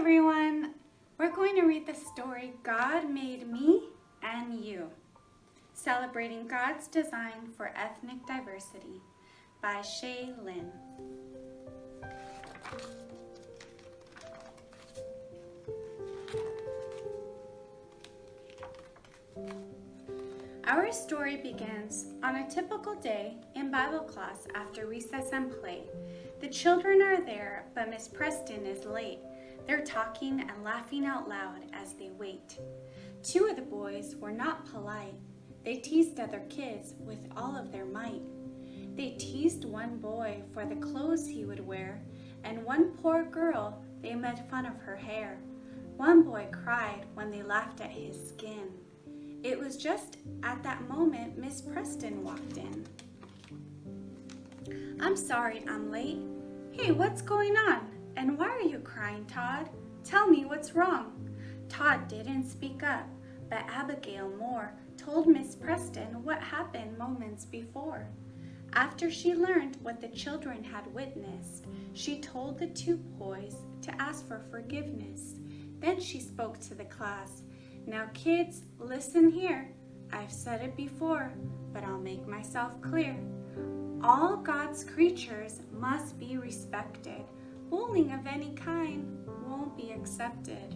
everyone! We're going to read the story God Made Me and You, Celebrating God's Design for Ethnic Diversity by Shay Lin. Our story begins on a typical day in Bible class after recess and play. The children are there, but Miss Preston is late. They're talking and laughing out loud as they wait. Two of the boys were not polite. They teased other kids with all of their might. They teased one boy for the clothes he would wear, and one poor girl, they made fun of her hair. One boy cried when they laughed at his skin. It was just at that moment Miss Preston walked in. "I'm sorry I'm late." "Hey, what's going on? And why are you crying, Todd? Tell me what's wrong." Todd didn't speak up, but Abigail Moore told Miss Preston what happened moments before. After she learned what the children had witnessed, she told the two boys to ask for forgiveness. Then she spoke to the class. "Now kids, listen here. I've said it before, but I'll make myself clear. All God's creatures must be respected. Bullying of any kind won't be accepted.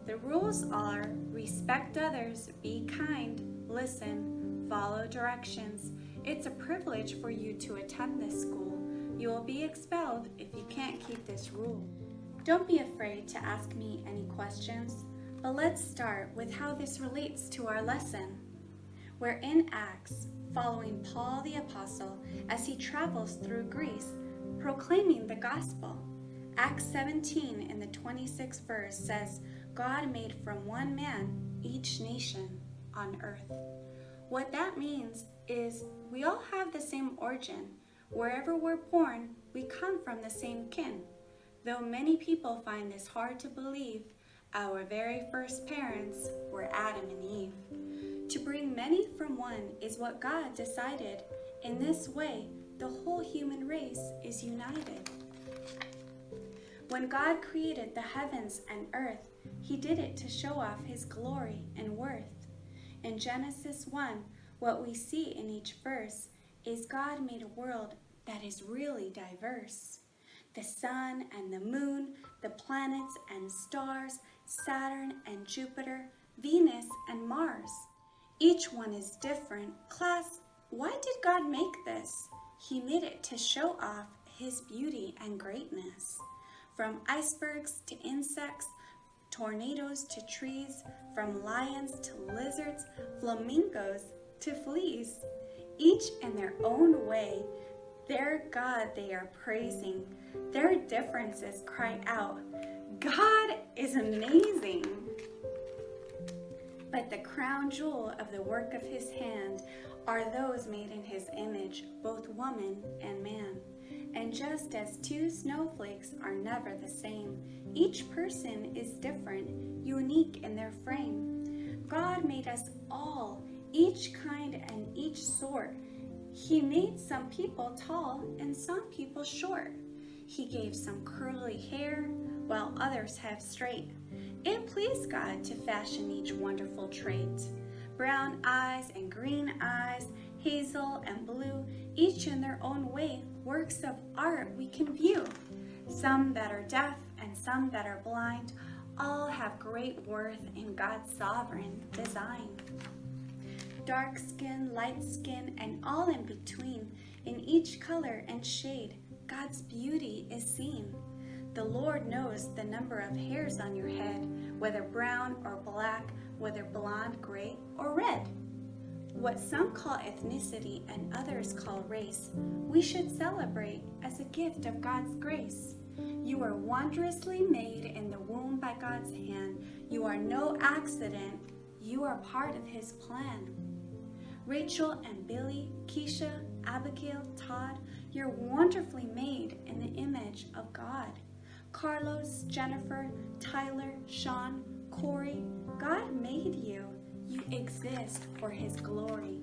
The rules are respect others, be kind, listen, follow directions. It's a privilege for you to attend this school. You will be expelled if you can't keep this rule." Don't be afraid to ask me any questions, but let's start with how this relates to our lesson. We're in Acts, following Paul the Apostle as he travels through Greece, proclaiming the gospel. Acts 17 in the 26th verse says, "God made from one man each nation on earth." What that means is we all have the same origin. Wherever we're born, we come from the same kin. Though many people find this hard to believe, our very first parents were Adam and Eve. To bring many from one is what God decided. In this way, the whole human race is united. When God created the heavens and earth, He did it to show off His glory and worth. In Genesis 1, what we see in each verse is God made a world that is really diverse. The sun and the moon, the planets and stars, Saturn and Jupiter, Venus and Mars. Each one is different. Class, why did God make this? He made it to show off His beauty and greatness. From icebergs to insects, tornadoes to trees, from lions to lizards, flamingos to fleas. Each in their own way, their God they are praising. Their differences cry out, "God is amazing!" But the crown jewel of the work of His hand are those made in His image, both woman and man. And just as two snowflakes are never the same, each person is different, unique in their frame. God made us all, each kind and each sort. He made some people tall and some people short. He gave some curly hair, while others have straight. It pleased God to fashion each wonderful trait. Brown eyes and green eyes, hazel and blue, each in their own way, works of art we can view. Some that are deaf and some that are blind, all have great worth in God's sovereign design. Dark skin, light skin, and all in between, in each color and shade, God's beauty is seen. The Lord knows the number of hairs on your head, whether brown or black, whether blonde, gray, or red. What some call ethnicity and others call race, we should celebrate as a gift of God's grace. You are wondrously made in the womb by God's hand. You are no accident. You are part of His plan. Rachel and Billy, Keisha, Abigail, Todd, you're wonderfully made in the image of God. Carlos, Jennifer, Tyler, Sean, Corey, God made you. You exist for His glory.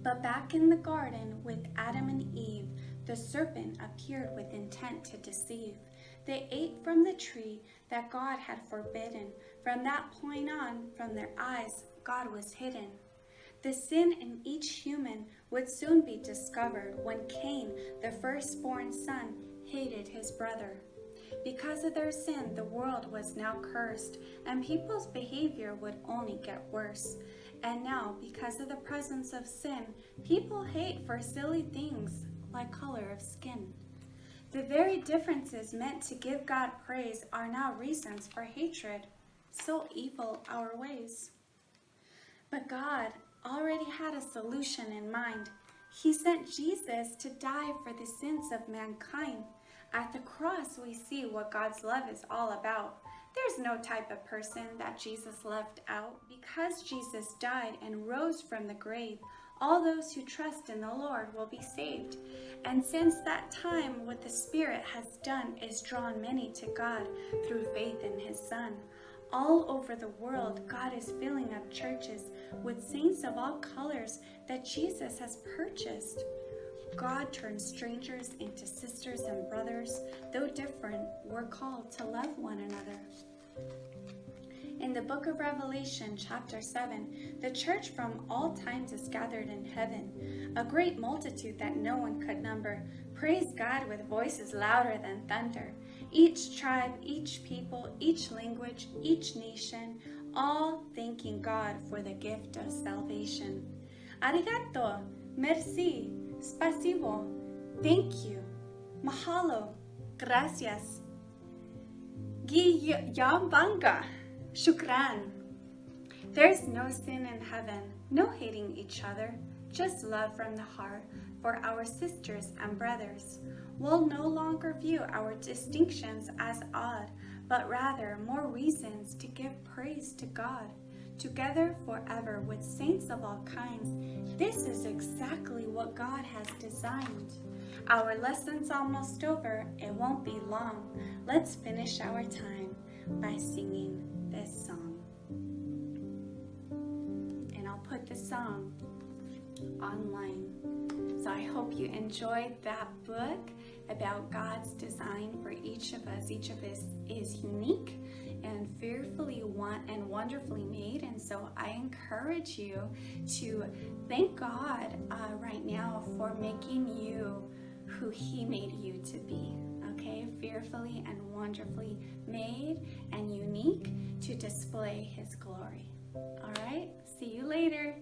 But back in the garden with Adam and Eve, the serpent appeared with intent to deceive. They ate from the tree that God had forbidden. From that point on, from their eyes, God was hidden. The sin in each human would soon be discovered when Cain, the firstborn son, hated his brother. Because of their sin, the world was now cursed, and people's behavior would only get worse. And now, because of the presence of sin, people hate for silly things like color of skin. The very differences meant to give God praise are now reasons for hatred. So evil our ways. But God already had a solution in mind. He sent Jesus to die for the sins of mankind. At the cross, we see what God's love is all about. There's no type of person that Jesus left out. Because Jesus died and rose from the grave, all those who trust in the Lord will be saved. And since that time, what the Spirit has done is drawn many to God through faith in His Son. All over the world, God is filling up churches with saints of all colors that Jesus has purchased. God turns strangers into sisters and brothers. Though different, we're called to love one another. In the book of Revelation, chapter 7, the church from all times is gathered in heaven, a great multitude that no one could number. Praise God with voices louder than thunder. Each tribe, each people, each language, each nation, all thanking God for the gift of salvation. Arigato, merci, spasibo, thank you, mahalo, gracias, giyambanga, shukran. There's no sin in heaven, no hating each other, just love from the heart for our sisters and brothers. We'll no longer view our distinctions as odd, but rather more reasons to give praise to God. Together forever with saints of all kinds, this is exactly what God has designed. Our lesson's almost over, it won't be long. Let's finish our time by singing this song. And I'll put the song online. So I hope you enjoyed that book about God's design for each of us. Each of us is unique and fearfully and wonderfully made. And so I encourage you to thank God right now for making you who He made you to be. Okay, fearfully and wonderfully made and unique to display His glory. All right, see you later.